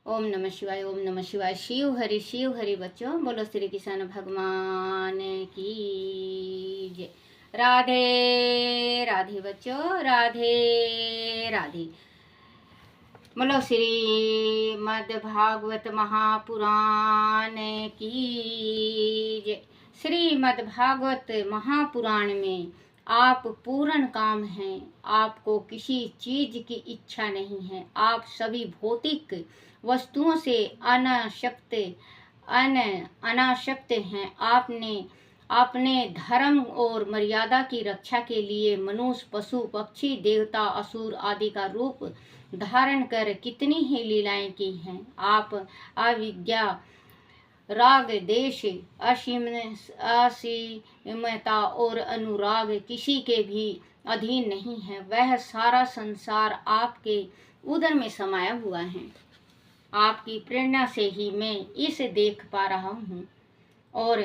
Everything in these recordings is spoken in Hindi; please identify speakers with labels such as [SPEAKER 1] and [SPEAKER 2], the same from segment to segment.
[SPEAKER 1] ओम नमः शिवाय, ओम नमः शिवाय। शिव हरि बच्चों, बोलो श्री कृष्ण भगवान की जय। राधे राधे बच्चों, राधे राधे। बोलो श्रीमद् भागवत महापुराण की जय। श्रीमद् भागवत महापुराण में आप पूर्ण काम हैं। आपको किसी चीज की इच्छा नहीं है। आप सभी भौतिक वस्तुओं से अनासक्त हैं। आपने अपने धर्म और मर्यादा की रक्षा के लिए मनुष्य, पशु, पक्षी, देवता, असुर आदि का रूप धारण कर कितनी ही लीलाएं की हैं। आप अविद्या, राग, देश, असीमता और अनुराग किसी के भी अधीन नहीं है। वह सारा संसार आपके उदर में समाया हुआ है। आपकी प्रेरणा से ही मैं इसे देख पा रहा हूँ और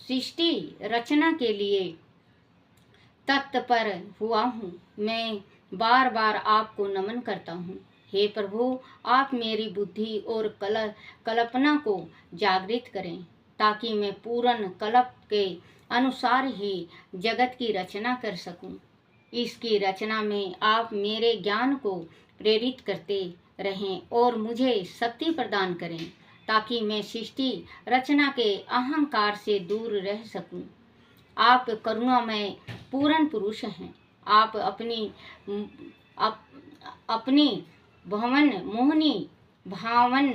[SPEAKER 1] सृष्टि रचना के लिए तत्पर हुआ हूँ। मैं बार बार आपको नमन करता हूँ। हे प्रभु, आप मेरी बुद्धि और कल्पना को जागृत करें ताकि मैं पूर्ण कल्प के अनुसार ही जगत की रचना कर सकूं। इसकी रचना में आप मेरे ज्ञान को प्रेरित करते रहें और मुझे शक्ति प्रदान करें ताकि मैं सृष्टि रचना के अहंकार से दूर रह सकूं। आप करुणामय पूर्ण पुरुष हैं। आप अपनी भावन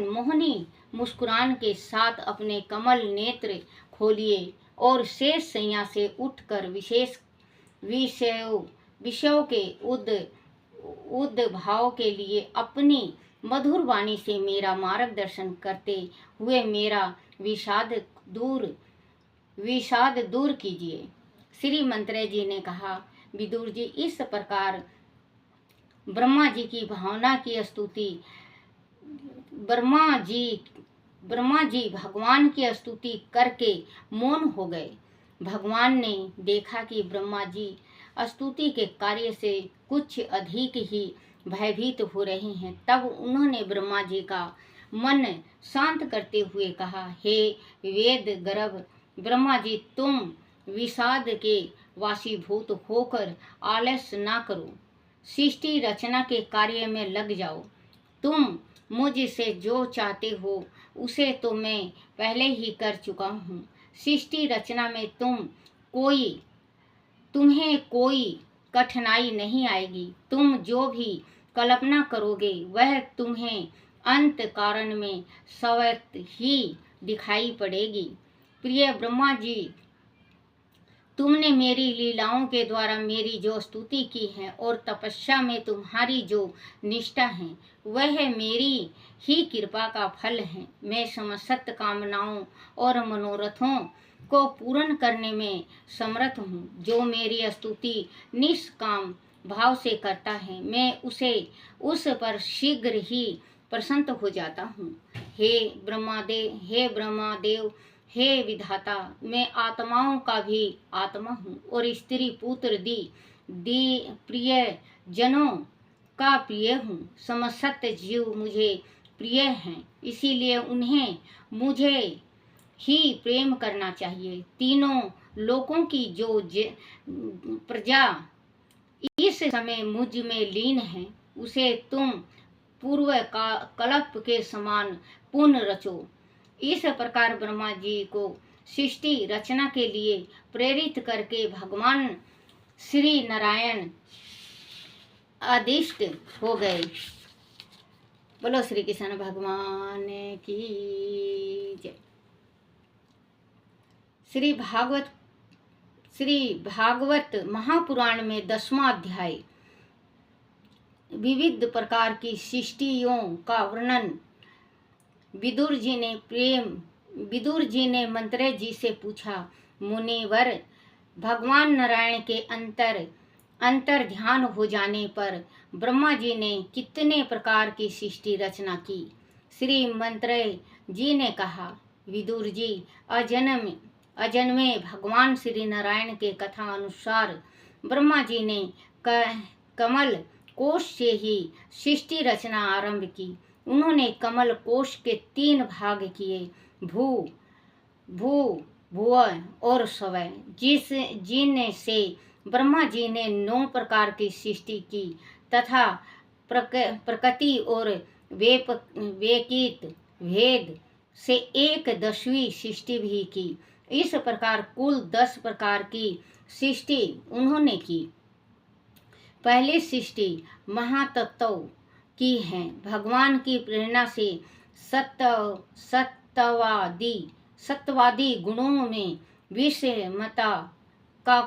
[SPEAKER 1] मोहनी मुस्कुरान के साथ अपने कमल नेत्र खोलिए और शेष शैया से उठकर विशेष विषयों के उद्भाव के लिए अपनी मधुर वाणी से मेरा मार्गदर्शन करते हुए मेरा विषाद दूर कीजिए। श्री मंत्रे जी ने कहा, विदुर जी, इस प्रकार ब्रह्मा जी की भावना की स्तुति ब्रह्मा जी भगवान की स्तुति करके मौन हो गए। भगवान ने देखा कि ब्रह्मा जी स्तुति के कार्य से कुछ अधिक ही भयभीत हो रहे हैं। तब उन्होंने ब्रह्मा जी का मन शांत करते हुए कहा, हे वेद गर्भ ब्रह्मा जी, तुम विषाद के वासीभूत होकर आलस्य ना करो। सृष्टि रचना के कार्य में लग जाओ। तुम मुझसे जो चाहते हो उसे तो मैं पहले ही कर चुका हूँ। सृष्टि रचना में तुम्हें कोई कठिनाई नहीं आएगी। तुम जो भी कल्पना करोगे वह तुम्हें अंत कारण में स्वतः ही दिखाई पड़ेगी। प्रिय ब्रह्मा जी, तुमने मेरी लीलाओं के द्वारा मेरी जो स्तुति की है और तपस्या में तुम्हारी जो निष्ठा है वह मेरी ही कृपा का फल है। मैं समस्त कामनाओं और मनोरथों को पूर्ण करने में समर्थ हूँ। जो मेरी स्तुति निष्काम भाव से करता है मैं उस पर शीघ्र ही प्रसन्न हो जाता हूँ। हे ब्रह्मादेव, हे विधाता, मैं आत्माओं का भी आत्मा हूँ और स्त्री पुत्र दी प्रिय जनों का प्रिय हूँ। समस्त जीव मुझे प्रिय हैं, इसीलिए उन्हें मुझे ही प्रेम करना चाहिए। तीनों लोकों की जो प्रजा इस समय मुझ में लीन है उसे तुम पूर्व का कल्प के समान पुनः रचो। इस प्रकार ब्रह्मा जी को सृष्टि रचना के लिए प्रेरित करके भगवान श्री नारायण आदिष्ट हो गए। बोलो श्री कृष्ण भगवान की जय। श्री भागवत महापुराण में 10वां अध्याय विविध प्रकार की सृष्टियों का वर्णन। विदुर जी ने मंत्रे जी से पूछा, मुनिवर, भगवान नारायण के अंतर ध्यान हो जाने पर ब्रह्मा जी ने कितने प्रकार की सृष्टि रचना की? श्री मंत्रे जी ने कहा, विदुर जी, अजन्मे भगवान श्री नारायण के कथा अनुसार ब्रह्मा जी ने कमल कोश से ही सृष्टि रचना आरंभ की। उन्होंने कमल कोश के 3 भाग किए, भू, भू, भुव और स्वय, जिनसे ब्रह्मा जी ने 9 प्रकार की सृष्टि की तथा प्रकृति और वेकित भेद से 1/10वीं सृष्टि भी की। इस प्रकार कुल 10 प्रकार की सृष्टि उन्होंने की। पहली सृष्टि महातत्व की है। भगवान की प्रेरणा से सत्यवादी गुणों में विषमता का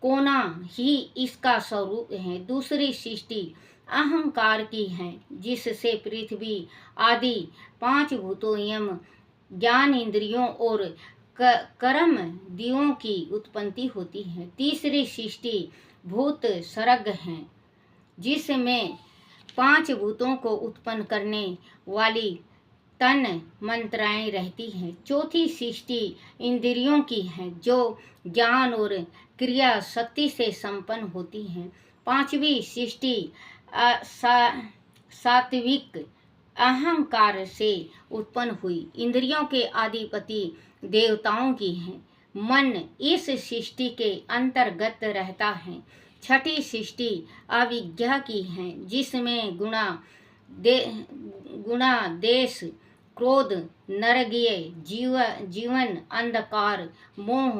[SPEAKER 1] कोना ही इसका स्वरूप है। दूसरी सृष्टि अहंकार की है, जिससे पृथ्वी आदि 5 भूतों एवं ज्ञान इंद्रियों और कर्म दियों की उत्पत्ति होती है। तीसरी सृष्टि भूत सर्ग है, जिसमें 5 भूतों को उत्पन्न करने वाली तन मंत्राएं रहती हैं। चौथी सृष्टि इंद्रियों की है, जो ज्ञान और क्रिया शक्ति से संपन्न होती हैं। पांचवी सृष्टि सात्विक अहंकार से उत्पन्न हुई, इंद्रियों के अधिपति देवताओं की है। मन इस सृष्टि के अंतर्गत रहता है। छठी सृष्टि अविद्या की है, जिसमें गुणा देश क्रोध नरकीय जीवन अंधकार मोह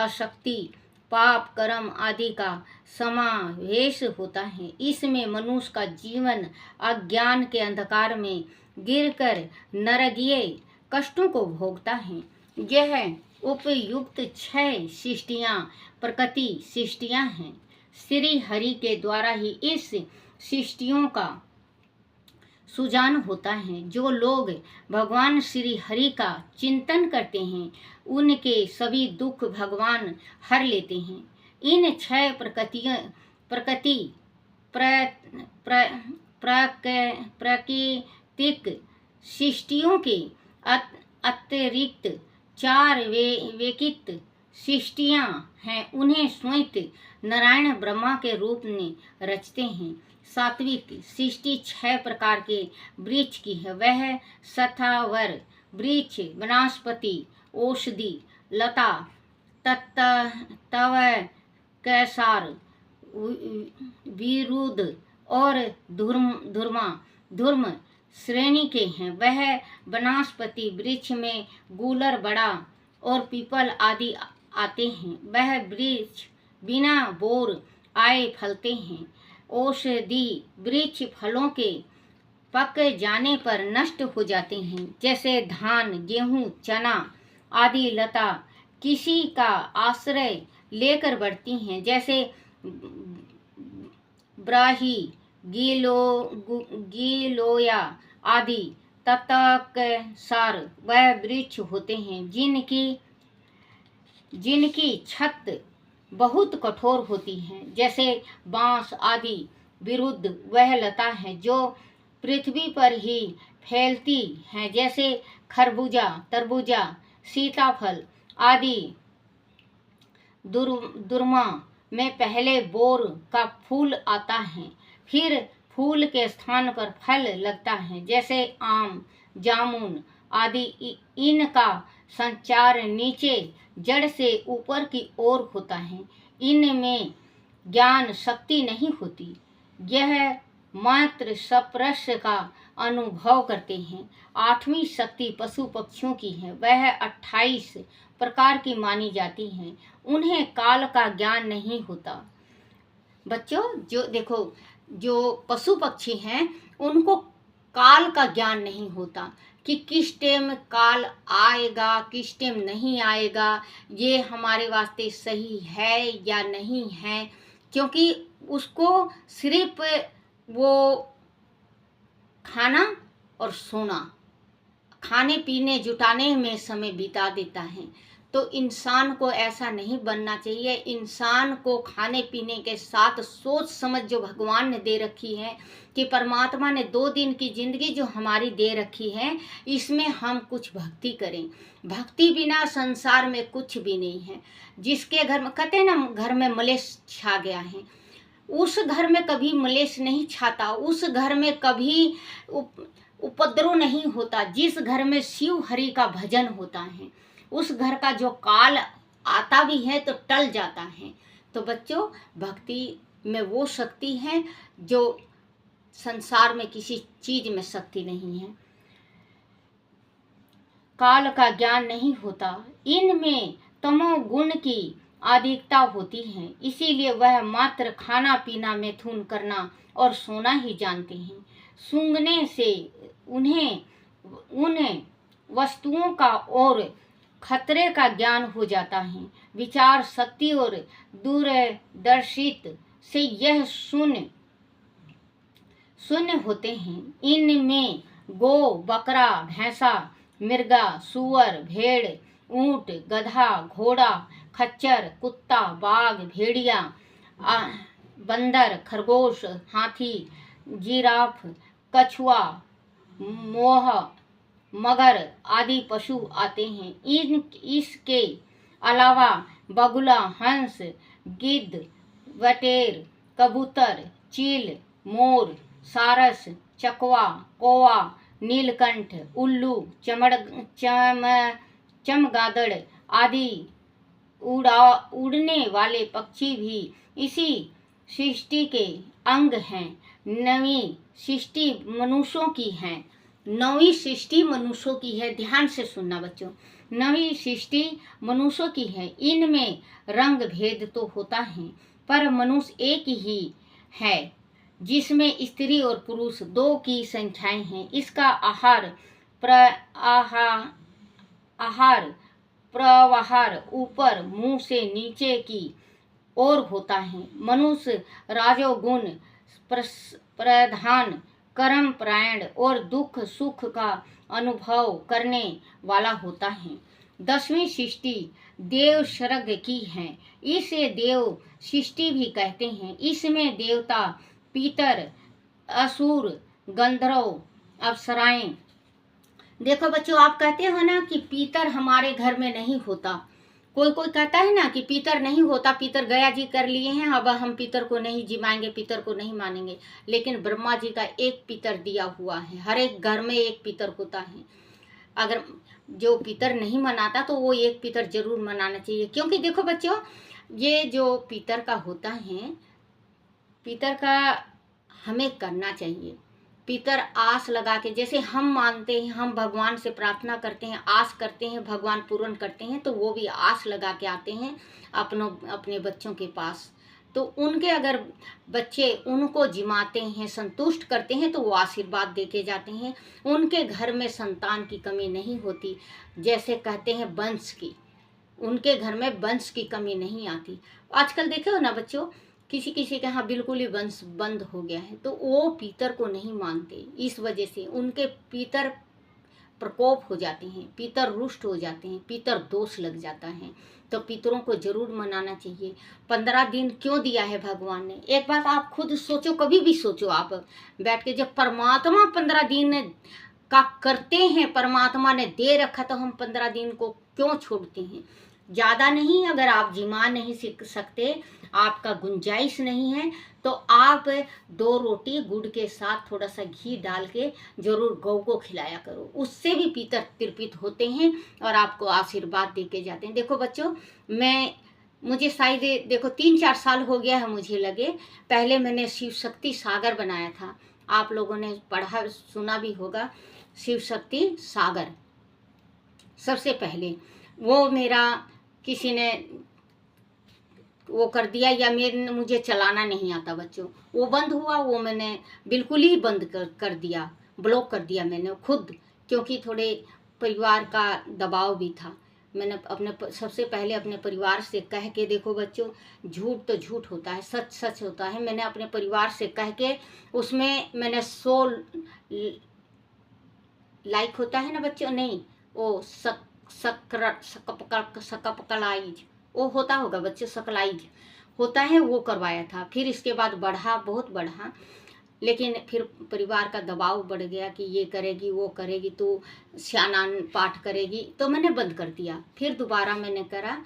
[SPEAKER 1] आसक्ति पाप कर्म आदि का समावेश होता है। इसमें मनुष्य का जीवन अज्ञान के अंधकार में गिरकर नरकीय कष्टों को भोगता है। यह उपयुक्त 6 सृष्टियां प्रकृति सृष्टियां हैं। श्री हरि के द्वारा ही इस सृष्टियों का सुजान होता है। जो लोग भगवान श्री हरि का चिंतन करते हैं, उनके सभी दुख भगवान हर लेते हैं। इन 6 प्राकृतिक सृष्टियों के अतिरिक्त 4 वेकित सृष्टियां हैं। उन्हें स्वयं नारायण ब्रह्मा के रूप में रचते हैं। सात्विक सृष्टि 6 प्रकार के वृक्ष की है। वह सथावर वृक्ष, वनस्पति, औषधि, लता, तव, कैसार, विरुद्ध और धूर्म श्रेणी के हैं। वह वनस्पति वृक्ष में गूलर, बड़ा और पीपल आदि आते हैं। वह वृक्ष बिना बोर आए फलते हैं। औषधि वृक्ष फलों के पक जाने पर नष्ट हो जाते हैं, जैसे धान, गेहूं, चना आदि। लता किसी का आश्रय लेकर बढ़ती हैं, जैसे ब्राही, गीलोया आदि। ततकसार वह वृक्ष होते हैं जिनकी छत बहुत कठोर होती है, जैसे बांस आदि। विरुद्ध वह लता है जो पृथ्वी पर ही फैलती है, जैसे खरबूजा, तरबूजा, सीताफल आदि। दुर्मा में पहले बोर का फूल आता है, फिर फूल के स्थान पर फल लगता है, जैसे आम, जामुन आदि। इनका संचार नीचे जड़ से ऊपर की ओर होता है। इनमें ज्ञान शक्ति नहीं होती। यह मात्र स्पर्श का अनुभव करते हैं। 8वीं शक्ति पशु पक्षियों की है। वह 28 प्रकार की मानी जाती है। उन्हें काल का ज्ञान नहीं होता। बच्चों, जो पशु पक्षी हैं, उनको काल का ज्ञान नहीं होता कि किस टाइम काल आएगा, किस टाइम नहीं आएगा, ये हमारे वास्ते सही है या नहीं है, क्योंकि उसको सिर्फ वो खाना और सोना, खाने पीने जुटाने में समय बिता देता है। तो इंसान को ऐसा नहीं बनना चाहिए। इंसान को खाने पीने के साथ सोच समझ जो भगवान ने दे रखी है, कि परमात्मा ने 2 दिन की जिंदगी जो हमारी दे रखी है, इसमें हम कुछ भक्ति करें। भक्ति बिना संसार में कुछ भी नहीं है। जिसके घर में कहते हैं ना, घर में मलेश छा गया है, उस घर में कभी मलेश नहीं छाता। उस घर में कभी उपद्रव नहीं होता। जिस घर में शिव हरि का भजन होता है उस घर का जो काल आता भी है तो टल जाता है। तो बच्चों, भक्ति में वो शक्ति है जो संसार में किसी चीज में शक्ति नहीं है। काल का ज्ञान नहीं होता, इनमें तमोगुण की अधिकता होती है, इसीलिए वह मात्र खाना पीना मैथुन करना और सोना ही जानते हैं। सूंघने से उन्हें उन वस्तुओं का और खतरे का ज्ञान हो जाता है। विचार शक्ति और दूरदर्शित से यह शून्य होते हैं। इनमें गो, बकरा, भैंसा, मिर्गा, सुअर, भेड़, ऊंट, गधा, घोड़ा, खच्चर, कुत्ता, बाघ, भेड़िया, बंदर, खरगोश, हाथी, जिराफ, कछुआ, मोह, मगर आदि पशु आते हैं। इसके अलावा बगुला, हंस, गिद्ध, बटेर, कबूतर, चील, मोर, सारस, चकवा, कौवा, नीलकंठ, उल्लू, चमगादड़ आदि उड़ने वाले पक्षी भी इसी सृष्टि के अंग हैं। नवी सृष्टि मनुष्यों की है। नवी सृष्टि मनुष्यों की है। ध्यान से सुनना बच्चों, नवी सृष्टि मनुष्यों की है। इनमें रंग भेद तो होता है पर मनुष्य एक ही है, जिसमें स्त्री और पुरुष दो की संख्याएं हैं। इसका आहार प्रवाहार ऊपर मुंह से नीचे की ओर होता है। मनुष्य राजोगुण प्रधान, कर्म परायण और दुख सुख का अनुभव करने वाला होता है। 10वीं सृष्टि देव सर्ग की है। इसे देव सृष्टि भी कहते हैं। इसमें देवता, पितर, असुर, गंधर्व, अप्सराएं। देखो बच्चों, आप कहते हो ना कि पितर हमारे घर में नहीं होता। कोई कोई कहता है ना कि पितर नहीं होता, पितर गया जी कर लिए हैं, अब हम पितर को नहीं जिमाएंगे, पितर को नहीं मानेंगे। लेकिन ब्रह्मा जी का एक पितर दिया हुआ है। हर एक घर में एक पितर होता है। अगर जो पितर नहीं मनाता तो वो एक पितर जरूर मनाना चाहिए। क्योंकि देखो बच्चों, ये जो पितर का होता है, पितर का हमें करना चाहिए। पितर आस लगा के, जैसे हम मानते हैं, हम भगवान से प्रार्थना करते हैं, आस करते हैं, भगवान पूर्ण करते हैं, तो वो भी आस लगा के आते हैं अपने बच्चों के पास। तो उनके अगर बच्चे उनको जिमाते हैं, संतुष्ट करते हैं, तो वो आशीर्वाद देके जाते हैं। उनके घर में संतान की कमी नहीं होती। जैसे कहते हैं वंश की, उनके घर में वंश की कमी नहीं आती। आजकल देखे हो ना बच्चों, किसी किसी के यहाँ बिल्कुल ही वंश बंद हो गया है, तो वो पितर को नहीं मानते। इस वजह से उनके पितर प्रकोप हो जाते हैं, पितर रुष्ट हो जाते हैं, पितर दोष लग जाता है। तो पितरों को जरूर मनाना चाहिए। 15 दिन क्यों दिया है भगवान ने? एक बात आप खुद सोचो, कभी भी सोचो आप बैठ के। जब परमात्मा 15 दिन का करते हैं, परमात्मा ने दे रखा, तो हम 15 दिन को क्यों छोड़ते हैं? ज़्यादा नहीं, अगर आप जिमा नहीं सीख सकते, आपका गुंजाइश नहीं है, तो आप 2 रोटी गुड़ के साथ थोड़ा सा घी डाल के जरूर गौ को खिलाया करो। उससे भी पितर तृप्त होते हैं और आपको आशीर्वाद दे के जाते हैं। देखो बच्चों, मुझे शायद देखो 3-4 साल हो गया है, मुझे लगे। पहले मैंने शिव शक्ति सागर बनाया था। आप लोगों ने पढ़ा सुना भी होगा, शिव शक्ति सागर। सबसे पहले वो मेरा किसी ने वो कर दिया, या मुझे चलाना नहीं आता बच्चों। वो बंद हुआ, वो मैंने बिल्कुल ही बंद कर दिया, ब्लॉक कर दिया मैंने खुद। क्योंकि थोड़े परिवार का दबाव भी था। मैंने सबसे पहले अपने परिवार से कह के, देखो बच्चों, झूठ तो झूठ होता है, सच सच होता है। मैंने अपने परिवार से कह के, उसमें मैंने 100 लाइक होता है ना बच्चों, नहीं, वो सकपकलाइज वो होता होगा बच्चों, सकलाइज होता है, वो करवाया था। फिर इसके बाद बढ़ा, बहुत बढ़ा, लेकिन फिर परिवार का दबाव बढ़ गया कि ये करेगी, वो करेगी, तो स्नान पाठ करेगी, तो मैंने बंद कर दिया। फिर दोबारा मैंने करा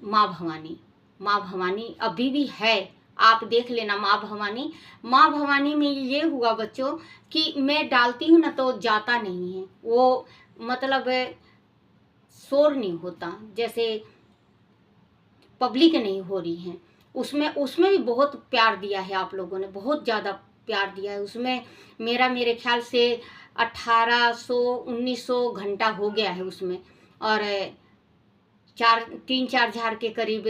[SPEAKER 1] माँ भवानी। माँ भवानी अभी भी है, आप देख लेना माँ भवानी। माँ भवानी में ये हुआ बच्चों कि मैं डालती हूँ ना तो जाता नहीं है वो, मतलब शोर नहीं होता, जैसे पब्लिक नहीं हो रही है। उसमें उसमें भी बहुत प्यार दिया है आप लोगों ने, बहुत ज़्यादा प्यार दिया है उसमें। मेरे ख्याल से 1800-1900 घंटा हो गया है उसमें, और 3-4 हजार के करीब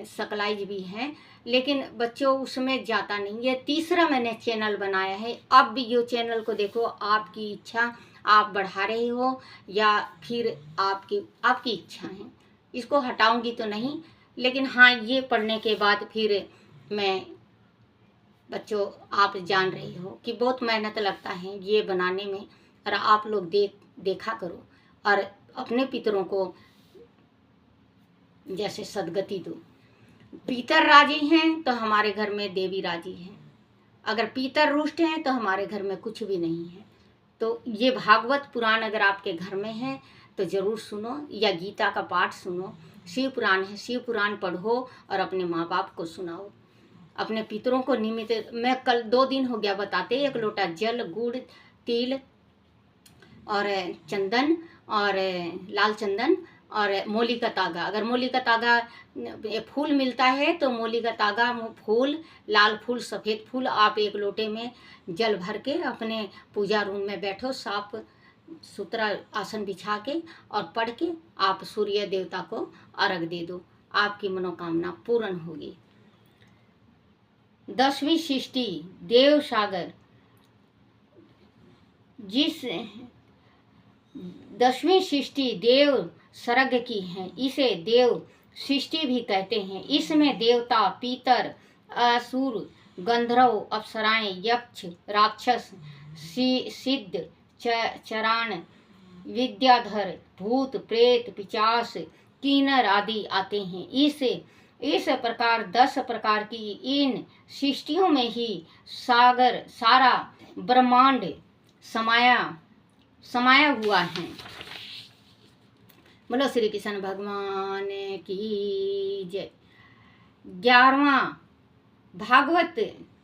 [SPEAKER 1] सकलाइज भी हैं। लेकिन बच्चों उसमें जाता नहीं। ये तीसरा मैंने चैनल बनाया है। अब भी ये चैनल को देखो, आपकी इच्छा, आप बढ़ा रहे हो या फिर आपकी इच्छा है। इसको हटाऊंगी तो नहीं, लेकिन हाँ ये पढ़ने के बाद फिर मैं, बच्चों आप जान रही हो कि बहुत मेहनत लगता है ये बनाने में, और आप लोग देखा करो और अपने पितरों को जैसे सदगति दो। पितर राजी हैं तो हमारे घर में देवी राजी है, अगर पितर रुष्ट हैं तो हमारे घर में कुछ भी नहीं है। तो ये भागवत पुराण अगर आपके घर में है तो ज़रूर सुनो, या गीता का पाठ सुनो। शिव पुराण है, शिव पुराण पढ़ो और अपने माँ बाप को सुनाओ, अपने पितरों को निमित्त। मैं कल 2 दिन हो गया बताते, 1 लोटा जल, गुड़, तिल और चंदन और लाल चंदन और मोली का तागा। अगर मोली का तागा फूल मिलता है तो मोली का तागा, फूल, लाल फूल, सफ़ेद फूल, आप 1 लोटे में जल भर के अपने पूजा रूम में बैठो, साफ सुथरा आसन बिछा के, और पढ़ के आप सूर्य देवता को अर्घ दे दो, आपकी मनोकामना पूर्ण होगी। 10वीं सृष्टि देव सागर, जिस 10वीं सृष्टि देव सर्ग की है, इसे देव सृष्टि भी कहते हैं। इसमें देवता, पितर, असुर, गंधर्व, अप्सराएं, यक्ष, राक्षस, सिद्ध, चराण, विद्याधर, भूत, प्रेत, पिशाच, किन्नर आदि आते हैं। इस प्रकार 10 प्रकार की इन सृष्टियों में ही सारा ब्रह्मांड समाया हुआ है। बोलो श्री कृष्ण भगवान की जय। 11वां भागवत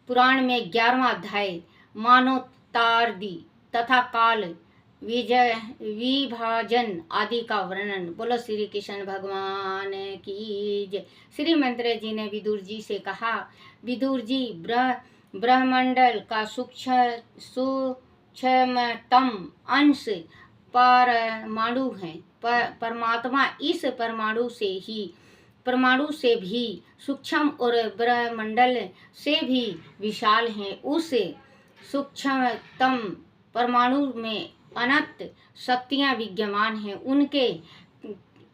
[SPEAKER 1] पुराण में 11वां अध्याय मानवतार्दी तथा काल विभाजन आदि का वर्णन। बोलो श्री कृष्ण भगवान की जय। श्री मंत्र जी ने विदुर जी से कहा, विदुर जी, ब्रह्मंडल का सूक्ष्मतम अंश परमाणु है। परमात्मा इस परमाणु से भी सूक्ष्म और ब्रह्मंडल से भी विशाल है। उस सूक्ष्मतम परमाणु में अनंत शक्तियां विद्यमान हैं। उनके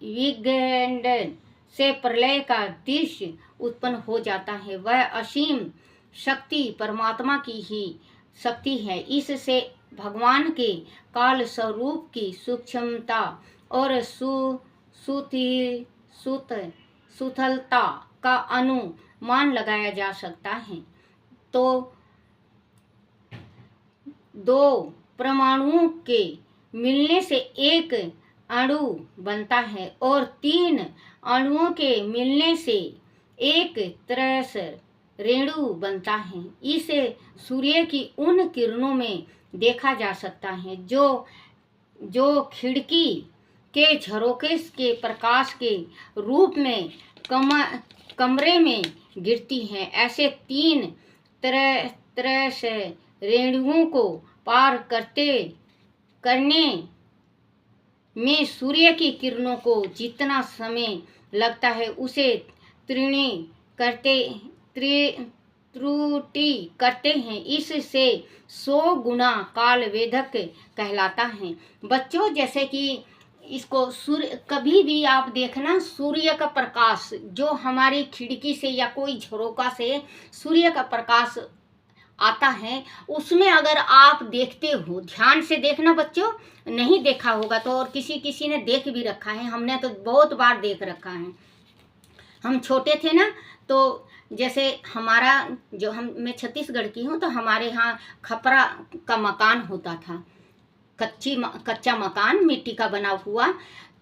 [SPEAKER 1] विघटन से प्रलय का दृश्य उत्पन्न हो जाता है। वह असीम शक्ति परमात्मा की ही शक्ति है। इससे भगवान के काल स्वरूप की सूक्ष्मता और सुथलता का अनुमान लगाया जा सकता है। तो 2 परमाणुओं के मिलने से एक अणु बनता है, और 3 अणुओं के मिलने से एक त्रैस रेणु बनता है। इसे सूर्य की उन किरणों में देखा जा सकता है जो खिड़की के झरोखे के प्रकाश के रूप में कमरे में गिरती हैं। ऐसे 3 त्रैस रेणुओं को पार करने में सूर्य की किरणों को जितना समय लगता है, उसे त्रुटि करते हैं। इससे 100 गुना काल वेधक कहलाता है। बच्चों, जैसे कि इसको सूर्य, कभी भी आप देखना, सूर्य का प्रकाश जो हमारी खिड़की से या कोई झरोका से सूर्य का प्रकाश आता है, उसमें अगर आप देखते हो, ध्यान से देखना बच्चों, नहीं देखा होगा तो, और किसी ने देख भी रखा है, हमने तो बहुत बार देख रखा है। हम छोटे थे ना, तो जैसे हमारा मैं छत्तीसगढ़ की हूँ, तो हमारे यहाँ खपरा का मकान होता था, कच्चा मकान मिट्टी का बना हुआ।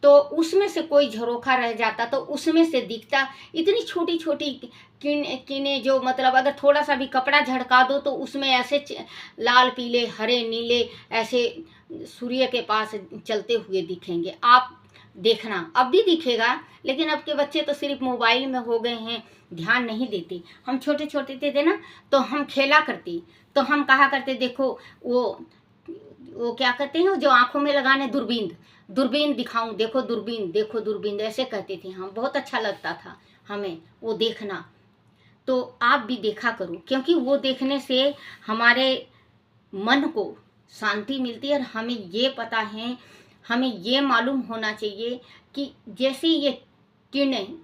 [SPEAKER 1] तो उसमें से कोई झरोखा रह जाता तो उसमें से दिखता इतनी छोटी छोटी किने, जो मतलब अगर थोड़ा सा भी कपड़ा झड़का दो तो उसमें ऐसे लाल पीले हरे नीले ऐसे सूर्य के पास चलते हुए दिखेंगे। आप देखना, अब भी दिखेगा, लेकिन अब के बच्चे तो सिर्फ मोबाइल में हो गए हैं, ध्यान नहीं देते। हम छोटे छोटे थे ना, तो हम खेला करते, तो हम कहा करते देखो वो क्या कहते हैं जो आंखों में लगाने, दूरबीन, दूरबीन दिखाऊं, देखो दूरबीन, देखो दूरबीन, ऐसे कहते थे हम। बहुत अच्छा लगता था हमें वो देखना। तो आप भी देखा करो, क्योंकि वो देखने से हमारे मन को शांति मिलती है। और हमें ये पता है, हमें ये मालूम होना चाहिए कि जैसे ये किरण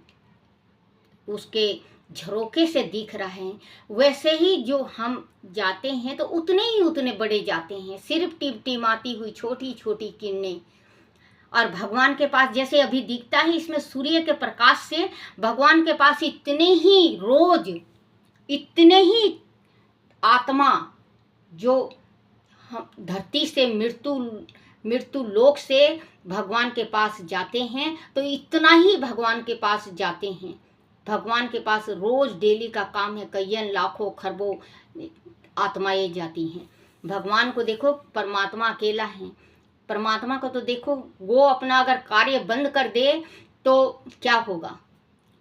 [SPEAKER 1] उसके झरोके से दिख रहा है, वैसे ही जो हम जाते हैं तो उतने बड़े जाते हैं, सिर्फ टिमटिमाती हुई छोटी छोटी किरणें। और भगवान के पास जैसे अभी दिखता है, इसमें सूर्य के प्रकाश से भगवान के पास इतने ही रोज, इतने ही आत्मा जो हम धरती से मृत्यु लोक से भगवान के पास जाते हैं, तो इतना ही भगवान के पास जाते हैं। भगवान के पास रोज डेली का काम है, कईयन लाखों खरबों आत्माएं जाती हैं। भगवान को देखो, परमात्मा अकेला है। परमात्मा को तो देखो, वो अपना अगर कार्य बंद कर दे तो क्या होगा।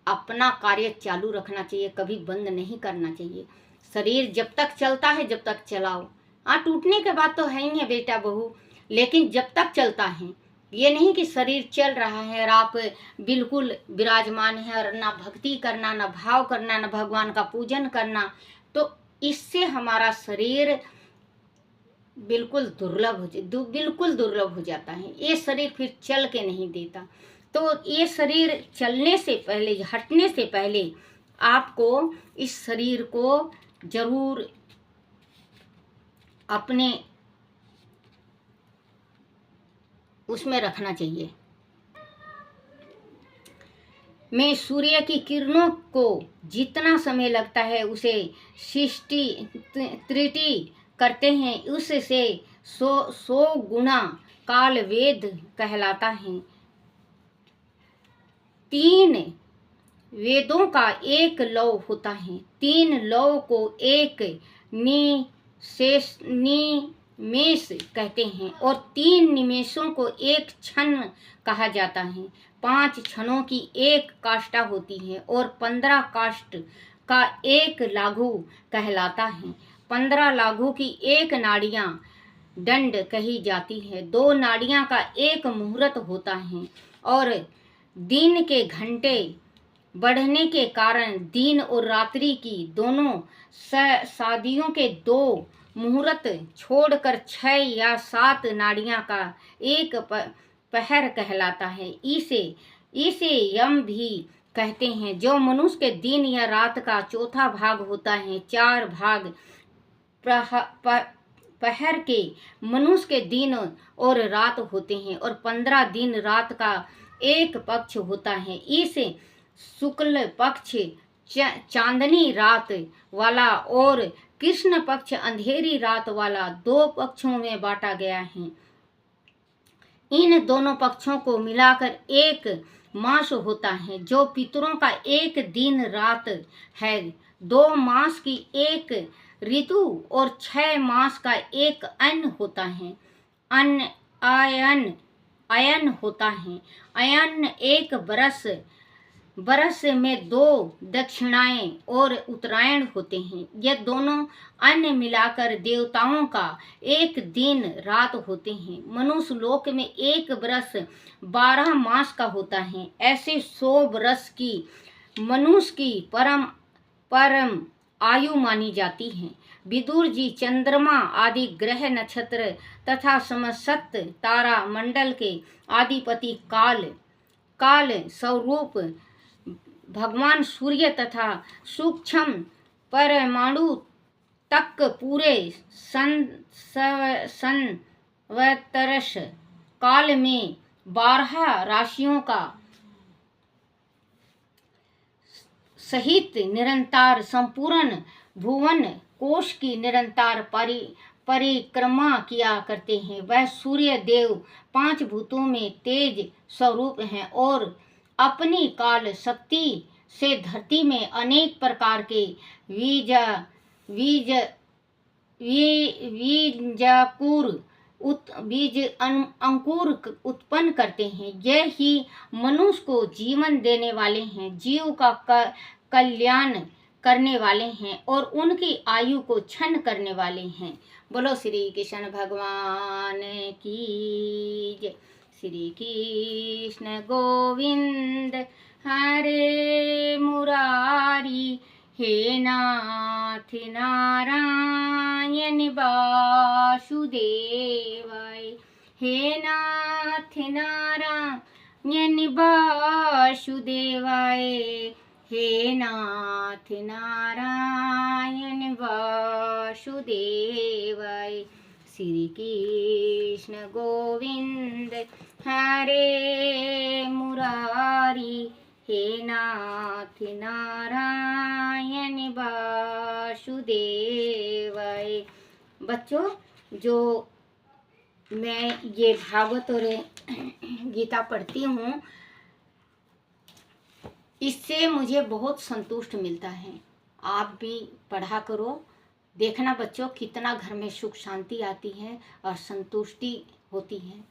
[SPEAKER 1] अपना कार्य चालू रखना चाहिए, कभी बंद नहीं करना चाहिए। शरीर जब तक चलता है, जब तक चलाओ। हाँ, टूटने के बाद तो है ही है बेटा बहू, लेकिन जब तक चलता है, ये नहीं कि शरीर चल रहा है और आप बिल्कुल विराजमान है और ना भक्ति करना, ना भाव करना, ना भगवान का पूजन करना, तो इससे हमारा शरीर बिल्कुल दुर्लभ हो जाता है। ये शरीर फिर चल के नहीं देता। तो ये शरीर चलने से पहले, हटने से पहले आपको इस शरीर को जरूर अपने उसमें रखना चाहिए। में सूर्य की किरणों को जितना समय लगता है उसे सृष्टि त्रुटि करते हैं, उससे 100 गुना काल वेद कहलाता है। 3 वेदों का एक लौ होता है, 3 लौ को एक निमेष कहते हैं, और 3 निमेषों को एक क्षण कहा जाता है। 5 क्षणों की एक काष्ठा होती है और 15 काष्ठ का एक लाघु कहलाता है। 15 लाघु की एक नाड़ियां दंड कही जाती है। 2 नाड़ियां का एक मुहूर्त होता है, और दिन के घंटे बढ़ने के कारण दिन और रात्रि की दोनों शादियों के 2 मुहूर्त छोड़कर 6 या 7 नाड़ियां का एक पहर कहलाता है। इसे यम भी कहते हैं। जो मनुष्य के दिन या रात का चौथा भाग होता है, 4 भाग पहर के मनुष्य के दिन और रात होते हैं, और 15 दिन रात का एक पक्ष होता है। इसे शुक्ल पक्ष चांदनी रात वाला और कृष्ण पक्ष अंधेरी रात वाला 2 पक्षों में बांटा गया है। इन दोनों पक्षों को मिलाकर एक मास होता है, जो पितरों का एक दिन रात है। 2 मास की एक ऋतु और 6 मास का एक अन्न होता है। अयन होता है। अयन एक बरस में 2 दक्षिणाएं और उत्तरायण होते हैं। ये दोनों अन्य मिलाकर देवताओं का एक दिन रात होते हैं। मनुष्य लोक में एक बरस 12 मास का होता है। ऐसे 100 बरस की मनुष्य की परम आयु मानी जाती है। विदुर जी चंद्रमा आदि ग्रह नक्षत्र तथा समस्त तारा मंडल के आदिपति काल स्वरूप भगवान सूर्य तथा सूक्ष्म परमाणु तक पूरे संवत्सर काल में 12 राशियों का सहित निरंतर संपूर्ण भुवन कोश की निरंतर परिक्रमा किया करते हैं। वह सूर्य देव 5 भूतों में तेज स्वरूप हैं और अपनी काल शक्ति से धरती में अनेक प्रकार के बीज बीज बीजाकुर बीज अंकुर उत्पन्न करते हैं। ये ही मनुष्य को जीवन देने वाले हैं, जीव का कल्याण करने वाले हैं और उनकी आयु को क्षण करने वाले हैं। बोलो श्री कृष्ण भगवान की जय। श्री कृष्ण गोविंद हरे मुरारी, हे नाथ नारायण वासुदेवाय, हे नाथ नारायण वासुदेवाय, हे नाथ नारायण वासुदेवाय। श्री कृष्ण गोविंद हरे मुरारी, हे नाथ नारायण वासुदेवाय। बच्चों, जो मैं ये भागवत और गीता पढ़ती हूँ, इससे मुझे बहुत संतुष्ट मिलता है। आप भी पढ़ा करो, देखना बच्चों कितना घर में सुख शांति आती है और संतुष्टि होती है।